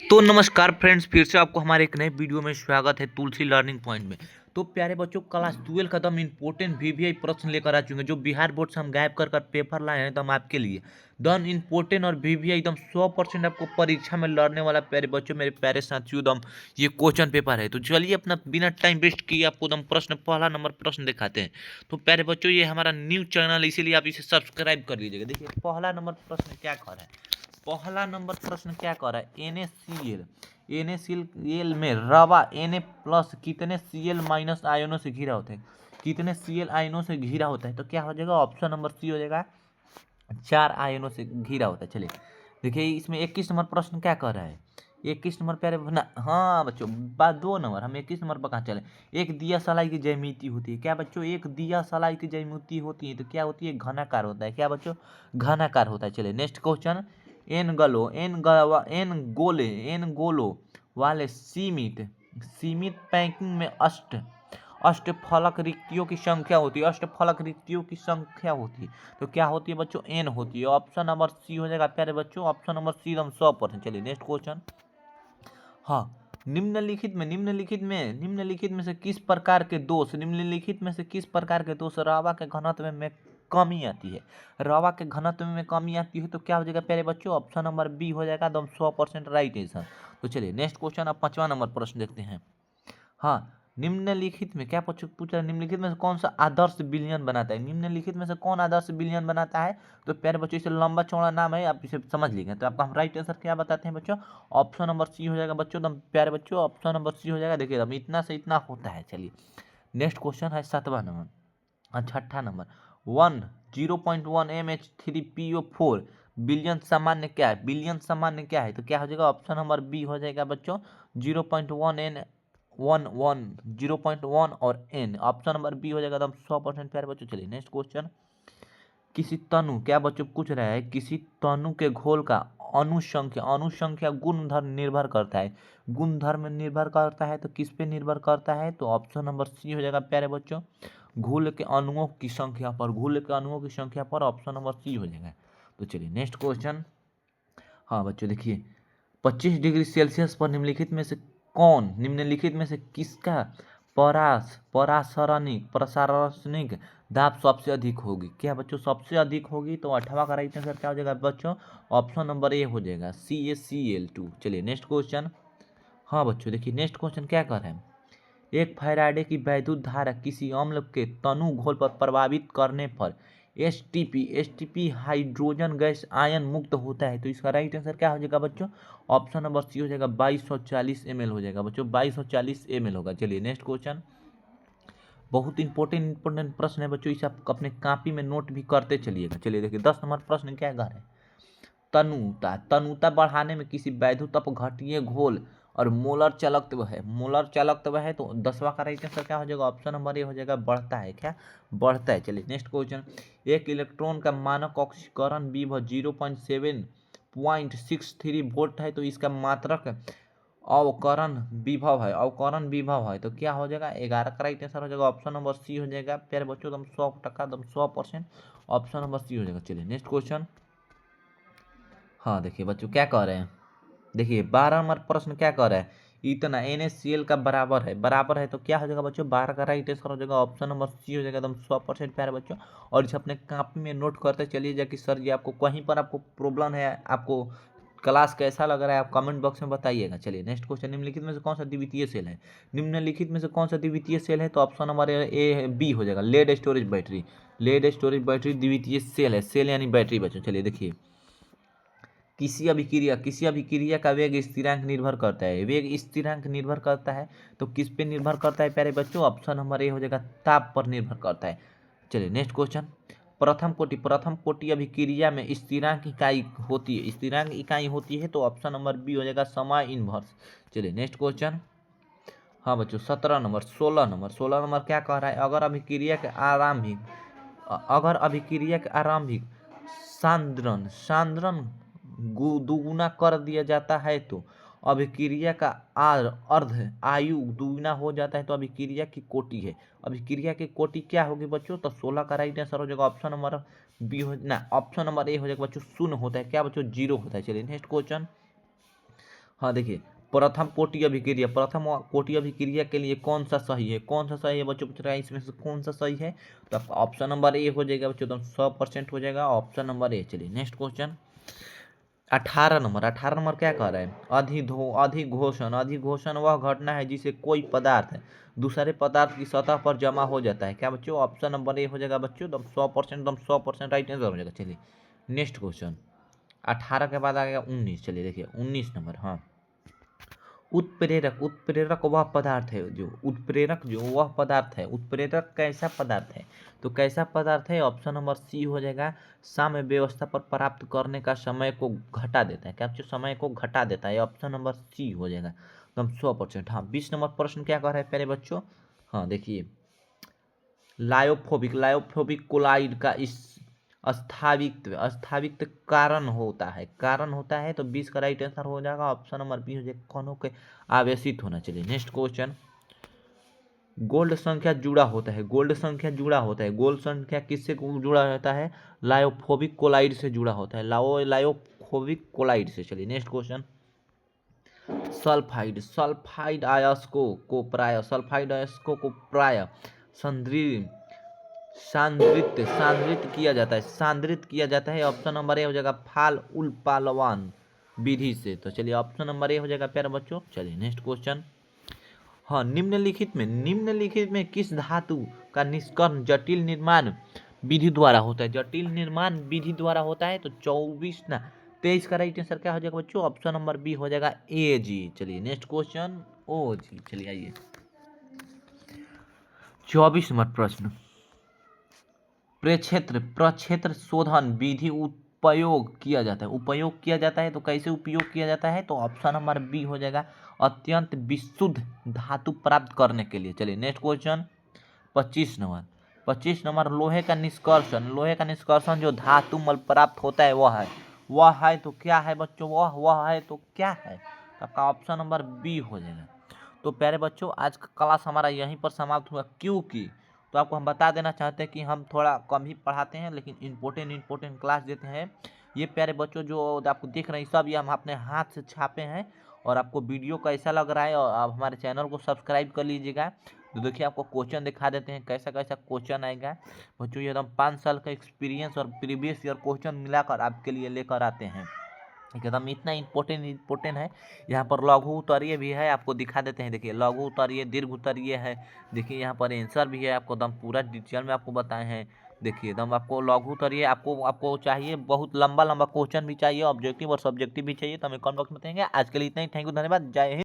तो नमस्कार फ्रेंड्स, फिर से आपको हमारे एक नए वीडियो में स्वागत है तुलसी लर्निंग पॉइंट में। तो प्यारे बच्चों, क्लास 12 का हम इम्पोर्टेंट वीवीआई प्रश्न लेकर आ चुके हैं जो बिहार बोर्ड से हम गायब कर पेपर लाए हैं। तो हम आपके लिए डन इम्पोर्टेंट और वीवीआई एकदम 100% आपको परीक्षा में लड़ने वाला प्यारे बच्चों, मेरे प्यारे साथियों, एकदम ये क्वेश्चन पेपर है। तो चलिए अपना बिना टाइम वेस्ट किए आपको एकदम प्रश्न, पहला नंबर प्रश्न दिखाते हैं। तो प्यारे बच्चों, ये हमारा न्यू चैनल, इसीलिए आप इसे सब्सक्राइब कर लीजिएगा। देखिए पहला नंबर प्रश्न क्या कर रहा है। पहला नंबर प्रश्न क्या कर रहा है। NaCl में रवा Na+ कितने Cl- आयनों से घिरा होता है। कितने Cl आयनों से घिरा होता है। तो क्या हो जाएगा, ऑप्शन नंबर सी हो जाएगा, 4 आयनों से घिरा होता है। चलिए देखिए इसमें 21 नंबर प्रश्न क्या कर रहा है। 21 नंबर प्यारे ना, हाँ बच्चों, बात 2 नंबर, हम 21 नंबर पर कहाँ चले। एक दिया सलाई की ज्यामिति होती है। क्या बच्चों, एक दिया सलाई की ज्यामिति होती है तो क्या होती है, घनाकार होता है। क्या बच्चों, घनाकार होता है। चलिए नेक्स्ट क्वेश्चन। एन गोलो वाले सीमित सीमित पैकिंग में अष्टफलक रिक्तियों की संख्या होती है। अष्टफलक रिक्तियों की संख्या होती है तो क्या होती है बच्चों, एन होती है। ऑप्शन नंबर सी हो जाएगा प्यारे बच्चों, ऑप्शन नंबर सी एकदम 100%। चलिए नेक्स्ट क्वेश्चन। हाँ, निम्नलिखित में से किस प्रकार के दोष रावा के घनत्व में कमी आती है। रावा के घनत्व में कमी आती है तो क्या हो जाएगा प्यारे बच्चों, ऑप्शन नंबर बी हो जाएगा एकदम 100% राइट आंसर। तो चलिए नेक्स्ट क्वेश्चन, अब 5वां नंबर प्रश्न देखते हैं। हाँ, निम्नलिखित में क्या पूछ रहा है, निम्नलिखित में से कौन सा आदर्श विलयन बनाता है। निम्नलिखित में से कौन आदर्श विलयन बनाता है। तो प्यारे बच्चों, इसे लंबा चौड़ा नाम है, आप इसे समझ लीजिए। तो आपका हम राइट आंसर क्या बताते हैं बच्चों, ऑप्शन नंबर सी हो जाएगा बच्चों, एकदम प्यारे बच्चों, ऑप्शन नंबर सी हो जाएगा। देखिए एकदम इतना से इतना होता है। चलिए नेक्स्ट क्वेश्चन है 7वां नंबर, 6ठा नंबर। 0.1 mH3PO4 बिलियन सामान्य क्या है। बिलियन सामान्य क्या है तो क्या हो जाएगा, ऑप्शन नंबर बी हो जाएगा बच्चों, 0.1 और n, ऑप्शन नंबर बी हो जाएगा एकदम 100% प्यारे बच्चों। चलिए नेक्स्ट क्वेश्चन। किसी तनु, क्या बच्चों पूछ रहा है, किसी तनु के घोल का अनुसंख्या गुणधर्म निर्भर करता है। गुणधर्म निर्भर करता है तो किस पे निर्भर करता है, तो ऑप्शन नंबर सी हो जाएगा प्यारे बच्चों, घोल के अणुओं की संख्या पर। घोल के अणुओं की संख्या पर, ऑप्शन नंबर सी हो जाएगा। तो चलिए नेक्स्ट क्वेश्चन। हाँ बच्चों देखिए, 25 डिग्री सेल्सियस पर निम्नलिखित में से किसका प्रसारणिक दाब सबसे अधिक होगी। क्या बच्चों, सबसे अधिक होगी तो 8वां का राइट आंसर क्या हो जाएगा बच्चों, ऑप्शन नंबर ए हो जाएगा, CaCl2। चलिए नेक्स्ट क्वेश्चन। हाँ बच्चों देखिए नेक्स्ट क्वेश्चन क्या कर रहे हैं। एक फैराडे की वैद्युत धारा किसी अम्ल के तनु घोल पर प्रभावित करने पर एसटीपी हाइड्रोजन गैस आयन मुक्त होता है। तो इसका राइट आंसर क्या हो जाएगा बच्चों, ऑप्शन नंबर सी हो जाएगा, 2240 ml हो जाएगा बच्चों, 2240 ml होगा। चलिए नेक्स्ट क्वेश्चन, बहुत इंपॉर्टेंट प्रश्न है बच्चों, इसे आप अपने कॉपी में नोट भी करते चलिएगा। चलिए देखिए 10 नंबर प्रश्न क्या है। तनुता बढ़ाने में किसी वैद्युत अपघट्य घोल और मोलर चालकत्व है तो 10वां का राइट आंसर क्या हो जाएगा, ऑप्शन नंबर ए हो जाएगा, बढ़ता है। क्या बढ़ता है। चलिए नेक्स्ट क्वेश्चन। एक इलेक्ट्रॉन का मानक ऑक्सीकरण विभव 0.63 वोल्ट है तो इसका मात्रक अवकरण विभव है तो क्या हो जाएगा, 11 का राइट आंसर हो जाएगा, ऑप्शन नंबर सी हो जाएगा प्यारे बच्चों, एकदम 100%, एकदम 100%, ऑप्शन नंबर सी हो जाएगा। चलिए नेक्स्ट क्वेश्चन। हाँ देखिए बच्चों क्या कह रहे हैं, देखिए 12 नंबर प्रश्न क्या कह रहा है, इतना NaCl का बराबर है तो क्या हो जाएगा बच्चों, 12 का राइट आंसर हो जाएगा, ऑप्शन नंबर सी हो जाएगा, एकदम 100% प्यारे बच्चों। और इसे अपने कॉपी में नोट करते चलिए जा कि सर जी आपको कहीं पर आपको प्रॉब्लम है, आपको क्लास कैसा लग रहा है, आप कमेंट बॉक्स में बताइएगा। चलिए नेक्स्ट क्वेश्चन, निम्नलिखित में से कौन सा द्वितीय सेल है। निम्नलिखित में से कौन सा द्वितीय सेल है तो ऑप्शन नंबर ए बी हो जाएगा, lead storage battery. Lead storage battery द्वितीय सेल है, सेल यानी बैटरी बच्चों। चलिए देखिए, किसी अभिक्रिया का वेग स्थिरांक निर्भर करता है। वेग स्थिरांक निर्भर करता है तो किस पे निर्भर करता है प्यारे बच्चों, ऑप्शन नंबर ए हो जाएगा, ताप पर निर्भर करता है। चलिए नेक्स्ट क्वेश्चन। प्रथम कोटि अभिक्रिया में स्थिरांक इकाई होती है तो ऑप्शन नंबर बी हो जाएगा, समय इनवर्स। चलिए नेक्स्ट क्वेश्चन। हाँ बच्चों 16 नंबर क्या कह रहा है, अगर अभिक्रिया के आरंभिक सांद्रण दुगुना कर दिया जाता है तो अभिक्रिया का अर्ध आयु दुगुना हो जाता है तो अभिक्रिया की कोटि है। अभिक्रिया की कोटि क्या होगी बच्चों, तो 16 का राइट आंसर हो जाएगा, ऑप्शन नंबर बी हो ना, ऑप्शन नंबर ए हो जाएगा बच्चों, 0 होता है। क्या बच्चों, 0 होता है। चलिए नेक्स्ट क्वेश्चन। हाँ देखिए, प्रथम कोटि अभिक्रिया, प्रथम कोटि अभिक्रिया के लिए कौन सा सही है, कौन सा सही है बच्चों, पूछ रहा है इसमें से कौन सा सही है। तो आपका ऑप्शन नंबर ए हो जाएगा बच्चों, एकदम 100% हो जाएगा ऑप्शन नंबर ए। चलिए नेक्स्ट क्वेश्चन 18 नंबर। 18 नंबर क्या कह रहा है, अधिघोषण। अधिघोषण वह घटना है जिसे कोई पदार्थ दूसरे पदार्थ की सतह पर जमा हो जाता है। क्या बच्चों, ऑप्शन नंबर ए हो जाएगा बच्चों, एकदम 100%, एकदम 100% राइट आंसर हो जाएगा। चलिए नेक्स्ट क्वेश्चन 18 के बाद आ गया 19। चलिए देखिए 19 नंबर। हाँ, उत्प्रेरक। उत्प्रेरक वह पदार्थ है जो, उत्प्रेरक जो वह पदार्थ है, उत्प्रेरक कैसा पदार्थ है, तो कैसा पदार्थ है, ऑप्शन नंबर सी हो जाएगा, साम्य व्यवस्था पर प्राप्त करने का समय को घटा देता है। क्या बच्चों, समय को घटा देता है, ऑप्शन नंबर सी हो जाएगा एकदम 100%। हाँ 20 नंबर प्रश्न क्या कह रहा है प्यारे बच्चों, हाँ देखिए, लायोफोबिक, लायोफोबिक कोलाइड का इस स्थावित्व, स्थावित्व कारण होता है, कारण होता है। तो 20 का राइट आंसर हो जाएगा ऑप्शन नंबर बी हो जाएगा, कणों के आवेशित होना। चलिए नेक्स्ट क्वेश्चन, गोल्ड संख्या जुड़ा होता है, गोल्ड संख्या जुड़ा होता है, गोल्ड संख्या किससे जुड़ा होता है, लायोफोबिक कोलाइड से जुड़ा होता है, लायोफोबिक कोलाइड से। चलिए नेक्स्ट क्वेश्चन, सल्फाइड। सल्फाइड अयस्कों को प्राय, सल्फाइड अयस्कों को प्राय सांद्रित सांद्रित किया जाता है, सांद्रित किया जाता है। ऑप्शन नंबर ए हो जाएगा फाल उल्पालवान विधि से। तो चलिए ऑप्शन नंबर ए हो जाएगा प्यारे बच्चों। चलिए नेक्स्ट क्वेश्चन, हाँ, निम्नलिखित में किस धातु का निष्कर्षण जटिल निर्माण विधि द्वारा होता है, जटिल निर्माण विधि द्वारा होता है। तो 23 का राइट आंसर क्या हो जाएगा बच्चों, ऑप्शन नंबर बी हो जाएगा ए जी। चलिए नेक्स्ट क्वेश्चन ओ जी। चलिए आइए 24 नंबर प्रश्न, प्रक्षेत्र शोधन विधि उपयोग किया जाता है, उपयोग किया जाता है। तो कैसे उपयोग किया जाता है, तो ऑप्शन नंबर बी हो जाएगा, अत्यंत विशुद्ध धातु प्राप्त करने के लिए। चलिए नेक्स्ट क्वेश्चन 25 नंबर। 25 नंबर, लोहे का निष्कर्षण, लोहे का निष्कर्षण जो धातु मल प्राप्त होता है वह है तो क्या है बच्चों, वह है तो क्या है। तो आपका ऑप्शन नंबर बी हो जाएगा। तो प्यारे बच्चों आज का क्लास हमारा यहीं पर समाप्त हुआ, क्योंकि तो आपको हम बता देना चाहते हैं कि हम थोड़ा कम ही पढ़ाते हैं, लेकिन इम्पोर्टेंट क्लास देते हैं। ये प्यारे बच्चों जो आपको देख रहे हैं सब ये हम अपने हाथ से छापे हैं। और आपको वीडियो कैसा लग रहा है, और आप हमारे चैनल को सब्सक्राइब कर लीजिएगा। तो देखिए आपको क्वेश्चन दिखा देते हैं कैसा कैसा क्वेश्चन आएगा बच्चों। ये एकदम 5 साल का एक्सपीरियंस और प्रीवियस ईयर क्वेश्चन मिलाकर आपके लिए लेकर आते हैं, एकदम इतना इम्पोर्टेंट है। यहाँ पर लघु उत्तरीय भी है, आपको दिखा देते हैं। देखिए लघु उत्तरीय, दीर्घ उत्तरीय है। देखिए यहाँ पर आंसर भी है, आपको एकदम पूरा डिटेल में आपको बताए हैं। देखिए एकदम आपको लघु उत्तरीय, आपको चाहिए बहुत लंबा क्वेश्चन भी चाहिए, ऑब्जेक्टिव और सब्जेक्टिव भी चाहिए, तो हमें कमेंट बॉक्स में बताएंगे। आज के लिए इतना ही, थैंक यू, धन्यवाद, जय हिंद।